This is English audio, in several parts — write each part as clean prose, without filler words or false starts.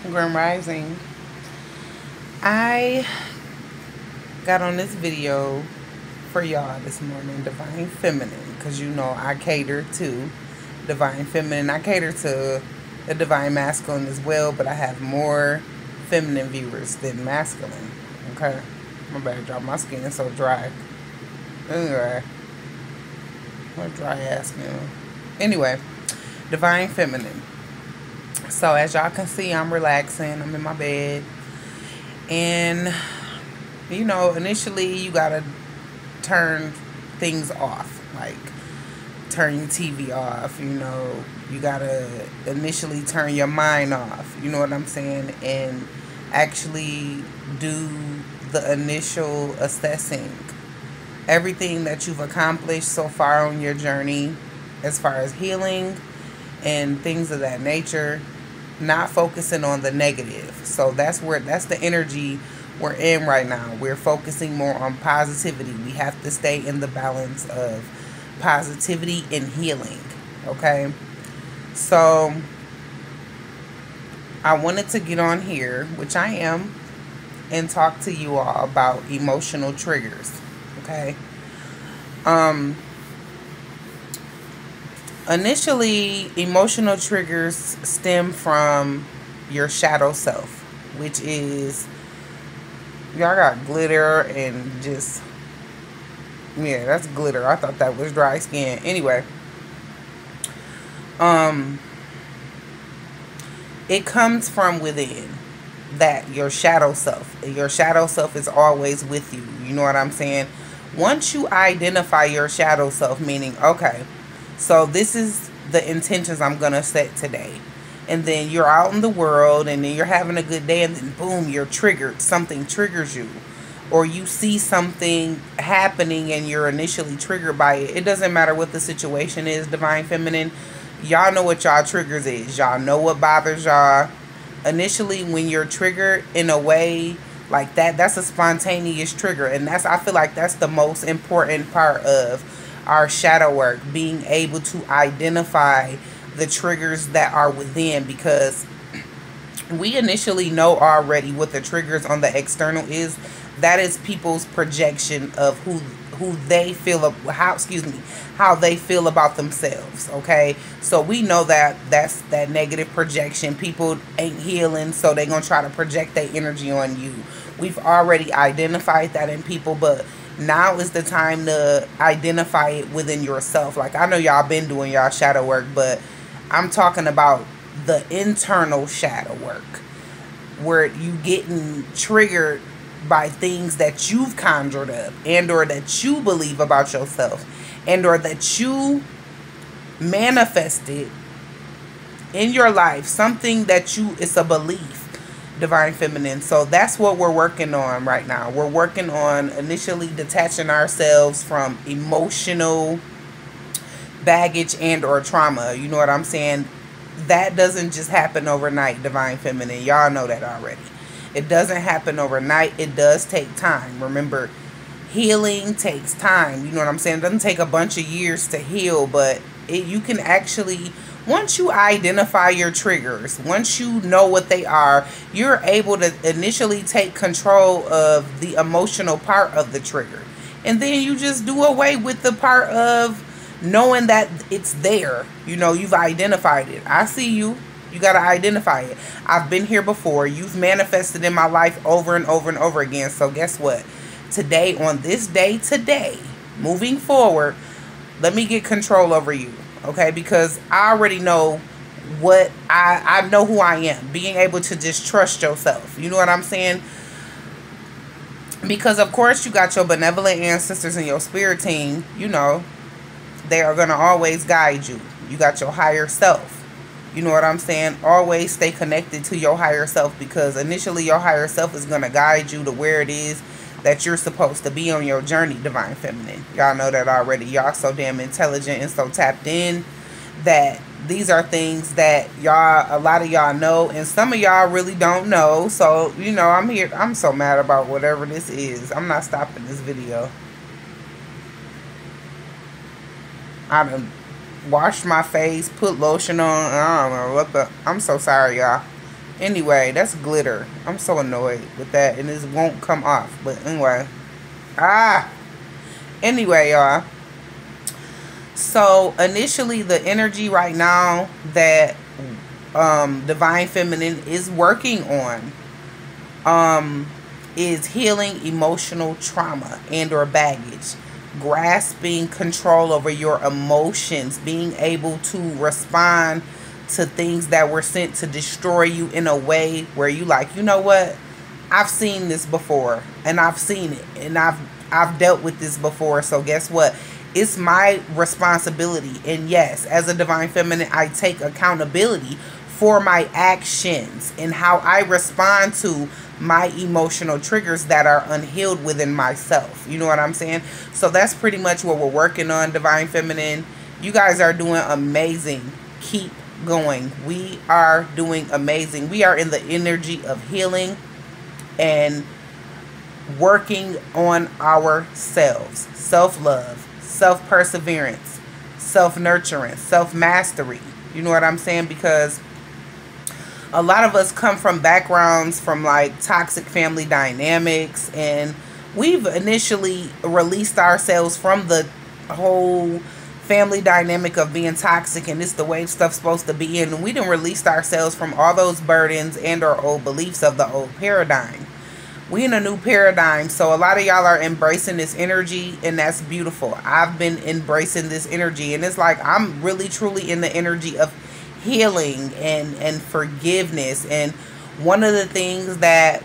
Grim Rising. I got on this video for y'all this morning, Divine Feminine, because you know I cater to Divine Feminine. I cater to the Divine Masculine as well, but I have more feminine viewers than masculine. Okay? My bad, y'all. My skin is so dry. Anyway, what dry ass skin. Anyway, Divine Feminine. So as y'all can see, I'm relaxing. I'm in my bed. And, you know, initially you gotta turn things off. Like, turn your TV off, you know. You gotta initially turn your mind off. You know what I'm saying? And actually do the initial assessing. Everything that you've accomplished so far on your journey as far as healing and things of that nature, not focusing on the negative. So that's the energy we're in right now. We're focusing more on positivity. We have to stay in the balance of positivity and healing. Okay? So I wanted to get on here, which I am, and talk to you all about emotional triggers. Okay? Initially, emotional triggers stem from your shadow self, which is, y'all got glitter and just, yeah, that's glitter. I thought that was dry skin. Anyway, it comes from within. That your shadow self is always with you. You know what I'm saying? Once you identify your shadow self, meaning, okay, so this is the intentions I'm going to set today. And then you're out in the world and then you're having a good day and then boom, you're triggered. Something triggers you. Or you see something happening and you're initially triggered by it. It doesn't matter what the situation is, Divine Feminine. Y'all know what y'all triggers is. Y'all know what bothers y'all. Initially, when you're triggered in a way like that, that's a spontaneous trigger. And I feel like that's the most important part of our shadow work, being able to identify the triggers that are within, because we initially know already what the triggers on the external is. That is people's projection of who they feel, how they feel about themselves. Okay, so we know that that's that negative projection. People ain't healing, so they're gonna try to project their energy on you. We've already identified that in people, but now is the time to identify it within yourself. Like, I know y'all been doing y'all shadow work, but I'm talking about the internal shadow work, where you getting triggered by things that you've conjured up and or that you believe about yourself and or that you manifested in your life, something that it's a belief, Divine Feminine. So that's what we're working on right now. We're working on initially detaching ourselves from emotional baggage and or trauma. You know what I'm saying? That doesn't just happen overnight, Divine Feminine. Y'all know that already. It doesn't happen overnight. It does take time. Remember, healing takes time. You know what I'm saying? It doesn't take a bunch of years to heal, but you can actually, once you identify your triggers, once you know what they are, you're able to initially take control of the emotional part of the trigger. And then you just do away with the part of knowing that it's there. You know, you've identified it. I see you. You got to identify it. I've been here before. You've manifested in my life over and over and over again. So guess what? Today, on this day today, moving forward, let me get control over you. Okay? Because I already know what I know who I am. Being able to just trust yourself. You know what I'm saying? Because of course you got your benevolent ancestors and your spirit team. You know, they are going to always guide you. You got your higher self. You know what I'm saying? Always stay connected to your higher self, because initially your higher self is going to guide you to where it is that you're supposed to be on your journey, Divine Feminine. Y'all know that already. Y'all so damn intelligent and so tapped in that these are things that a lot of y'all know, and some of y'all really don't know. So, you know, I'm here. I'm so mad about whatever this is. I'm not stopping this video. I done washed my face, put lotion on. I don't know what I'm so sorry, y'all. Anyway, that's glitter. I'm so annoyed with that, and this won't come off. But anyway. Ah! Anyway, y'all. So, initially, the energy right now that Divine Feminine is working on is healing emotional trauma and or baggage, grasping control over your emotions, being able to respond to things that were sent to destroy you in a way where you like, you know what, I've seen this before, and I've seen it, and I've dealt with this before. So guess what, it's my responsibility. And yes, as a Divine Feminine, I take accountability for my actions and how I respond to my emotional triggers that are unhealed within myself. You know what I'm saying? So that's pretty much what we're working on, Divine Feminine. You guys are doing amazing. Keep going. We are doing amazing. We are in the energy of healing and working on ourselves. Self-love, self-perseverance, self-nurturance, self-mastery. You know what I'm saying? Because a lot of us come from backgrounds from like toxic family dynamics, and we've initially released ourselves from the whole family dynamic of being toxic and it's the way stuff's supposed to be, and we done released ourselves from all those burdens and our old beliefs of the old paradigm. We in a new paradigm, so a lot of y'all are embracing this energy, and that's beautiful. I've been embracing this energy, and it's like I'm really truly in the energy of healing and forgiveness. And one of the things that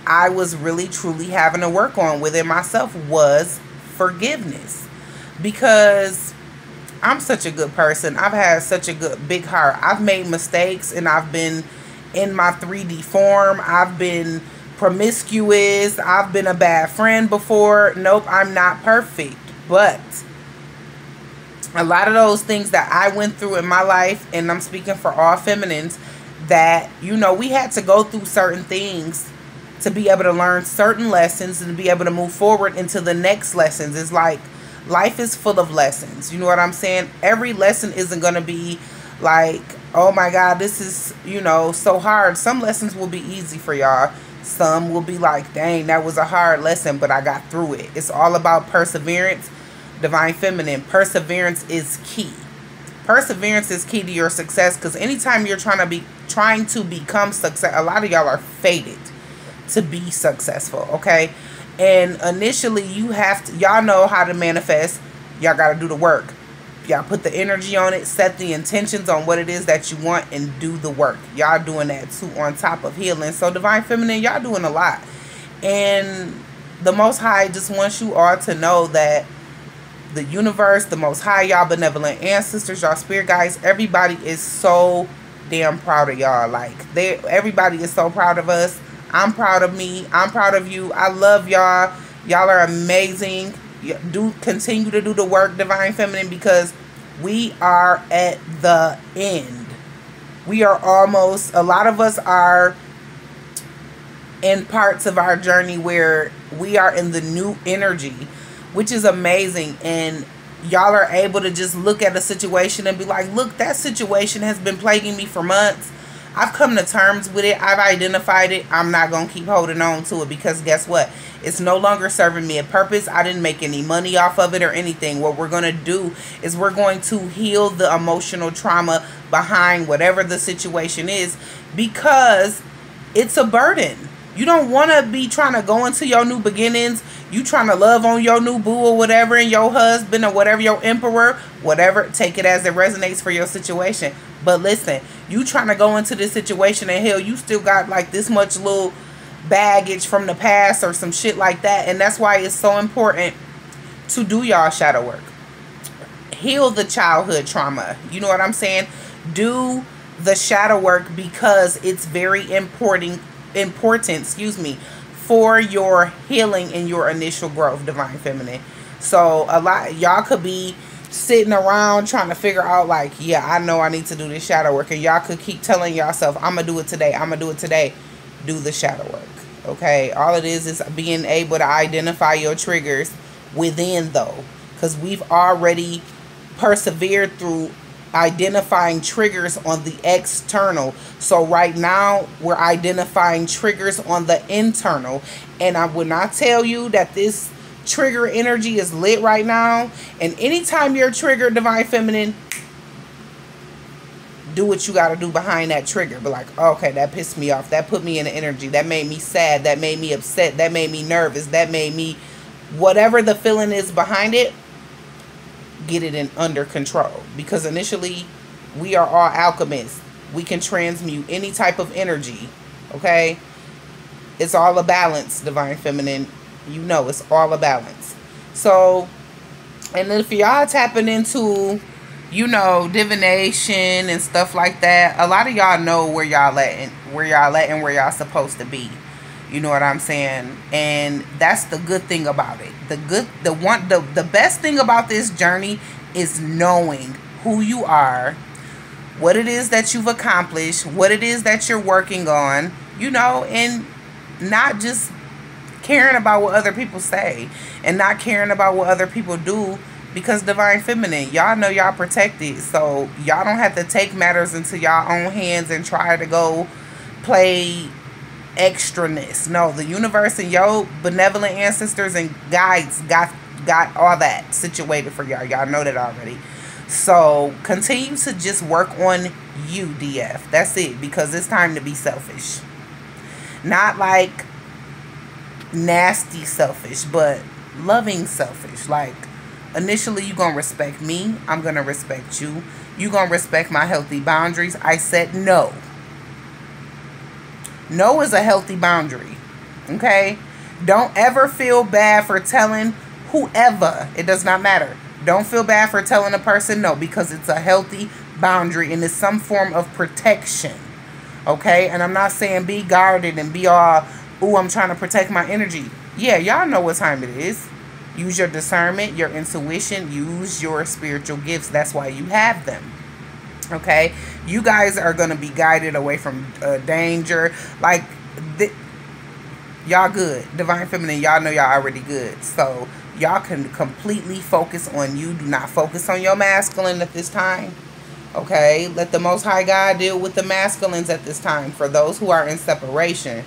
I was really truly having to work on within myself was forgiveness, because I'm such a good person. I've had such a good big heart. I've made mistakes, and I've been in my 3D form. I've been promiscuous. I've been a bad friend before. Nope, I'm not perfect, but a lot of those things that I went through in my life, and I'm speaking for all feminines, that, you know, we had to go through certain things to be able to learn certain lessons and to be able to move forward into the next lessons. It's like life is full of lessons. You know what I'm saying? Every lesson isn't going to be like, oh my God, this is, you know, so hard. Some lessons will be easy for y'all. Some will be like, dang, that was a hard lesson, but I got through it. It's all about perseverance. Divine Feminine, perseverance is key. Perseverance is key to your success, because anytime you're trying to become success, a lot of y'all are fated to be successful, okay? And initially, you have to, y'all know how to manifest. Y'all got to do the work. Y'all put the energy on it, set the intentions on what it is that you want, and do the work. Y'all doing that too on top of healing. So Divine Feminine, y'all doing a lot. And the Most High just wants you all to know that the universe, the Most High, y'all benevolent ancestors, y'all spirit guides, everybody is so damn proud of y'all. Like, everybody is so proud of us. I'm proud of me. I'm proud of you. I love y'all. Y'all are amazing. Do continue to do the work, Divine Feminine, because we are at the end. We are almost, a lot of us are in parts of our journey where we are in the new energy, which is amazing. And y'all are able to just look at a situation and be like, look, that situation has been plaguing me for months. I've come to terms with it. I've identified it. I'm not going to keep holding on to it, because guess what? It's no longer serving me a purpose. I didn't make any money off of it or anything. What we're going to do is we're going to heal the emotional trauma behind whatever the situation is, because it's a burden. You don't want to be trying to go into your new beginnings. You trying to love on your new boo or whatever, and your husband or whatever, your emperor, whatever. Take it as it resonates for your situation. But listen, you trying to go into this situation, and hell, you still got like this much little baggage from the past or some shit like that. And that's why it's so important to do y'all shadow work. Heal the childhood trauma. You know what I'm saying? Do the shadow work, because it's very important, for your healing and your initial growth, Divine Feminine. So a lot y'all could be sitting around trying to figure out like, yeah, I know I need to do this shadow work, and y'all could keep telling yourself, I'm gonna do it today, I'm gonna do it today. Do the shadow work, okay? All it is being able to identify your triggers within, though, because we've already persevered through identifying triggers on the external. So right now we're identifying triggers on the internal. And I would not tell you that this trigger energy is lit right now. And anytime you're triggered, Divine Feminine, do what you got to do behind that trigger. But like, okay, that pissed me off. That put me in the energy. That made me sad. That made me upset. That made me nervous. That made me, whatever the feeling is behind it, get it in under control. Because initially, we are all alchemists. We can transmute any type of energy. Okay? It's all a balance, Divine Feminine. You know, it's all a balance. So, and if y'all tapping into, you know, divination and stuff like that, a lot of y'all know where y'all at and where y'all supposed to be. You know what I'm saying? And that's the good thing about it. The best thing about this journey is knowing who you are, what it is that you've accomplished, what it is that you're working on, you know, and not just caring about what other people say and not caring about what other people do. Because Divine Feminine, y'all know y'all protected, so y'all don't have to take matters into y'all own hands and try to go play extraness. No, the universe and your benevolent ancestors and guides got all that situated for y'all. Y'all know that already. So continue to just work on you, DF. That's it, because it's time to be selfish. Not like nasty selfish, but loving selfish. Like, initially, you're going to respect me. I'm going to respect you. You're going to respect my healthy boundaries. I said no. No is a healthy boundary. Okay? Don't ever feel bad for telling whoever. It does not matter. Don't feel bad for telling a person no, because it's a healthy boundary and it's some form of protection. Okay? And I'm not saying be guarded and be all, ooh, I'm trying to protect my energy. Yeah, y'all know what time it is. Use your discernment, your intuition, use your spiritual gifts. That's why you have them. Okay? You guys are going to be guided away from danger. Like, y'all good. Divine Feminine, y'all know y'all already good. So, y'all can completely focus on you. Do not focus on your masculine at this time. Okay? Let the Most High God deal with the masculines at this time. For those who are in separation.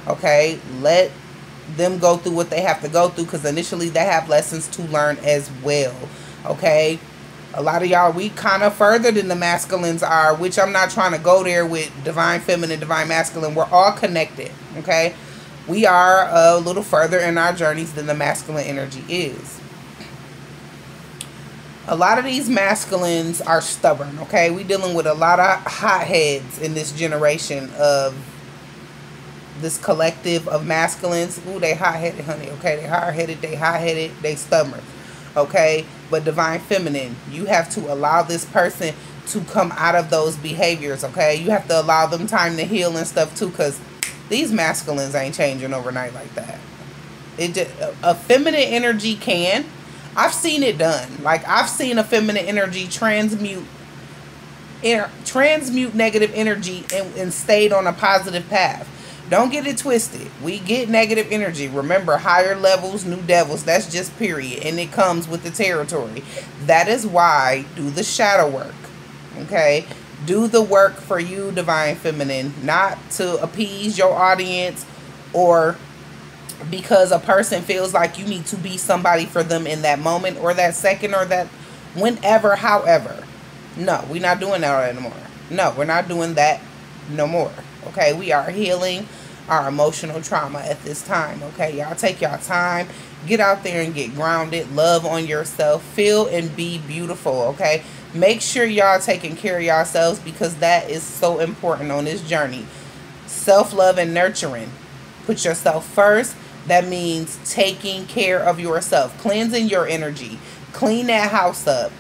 Okay? Let them go through what they have to go through, because initially they have lessons to learn as well. Okay? A lot of y'all, we kind of further than the masculines are, which I'm not trying to go there with Divine Feminine, Divine Masculine. We're all connected. Okay? We are a little further in our journeys than the masculine energy is. A lot of these masculines are stubborn. Okay? We dealing with a lot of hotheads in this generation of this collective of masculines. Ooh, they hot-headed, honey. Okay, they hard-headed, they hot-headed, they stubborn. Okay, but Divine Feminine, you have to allow this person to come out of those behaviors. Okay, you have to allow them time to heal and stuff too, because these masculines ain't changing overnight like that. It just, a feminine energy can. I've seen it done. Like, I've seen a feminine energy transmute negative energy and stayed on a positive path. Don't get it twisted. We get negative energy. Remember, higher levels, new devils. That's just period. And it comes with the territory. That is why do the shadow work. Okay? Do the work for you, Divine Feminine. Not to appease your audience or because a person feels like you need to be somebody for them in that moment or that second or that whenever, however. No, we're not doing that anymore. No, we're not doing that no more. Okay, we are healing our emotional trauma at this time. Okay, y'all take y'all time. Get out there and get grounded. Love on yourself. Feel and be beautiful. Okay, make sure y'all taking care of yourselves, because that is so important on this journey. Self-love and nurturing. Put yourself first. That means taking care of yourself. Cleansing your energy. Clean that house up.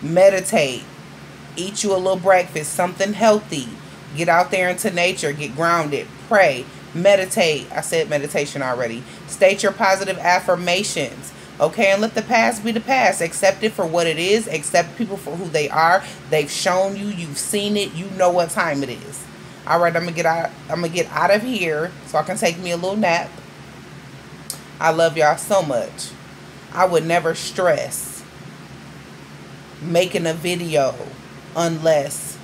Meditate. Eat you a little breakfast. Something healthy. Get out there into nature. Get grounded. Pray. Meditate. I said meditation already. State your positive affirmations. Okay, and let the past be the past. Accept it for what it is. Accept people for who they are. They've shown you. You've seen it. You know what time it is. All right, I'm gonna get out of here so I can take me a little nap. I love y'all so much. I would never stress making a video unless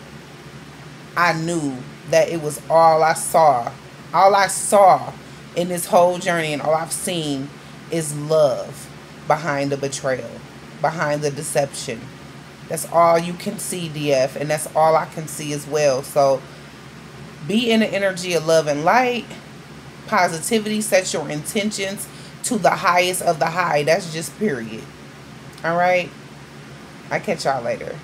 I knew that it was all I saw. All I saw in this whole journey, and all I've seen is love behind the betrayal, behind the deception. That's all you can see, DF, and that's all I can see as well. So be in the energy of love and light, positivity. Set your intentions to the highest of the high. That's just period. All right. I catch y'all later.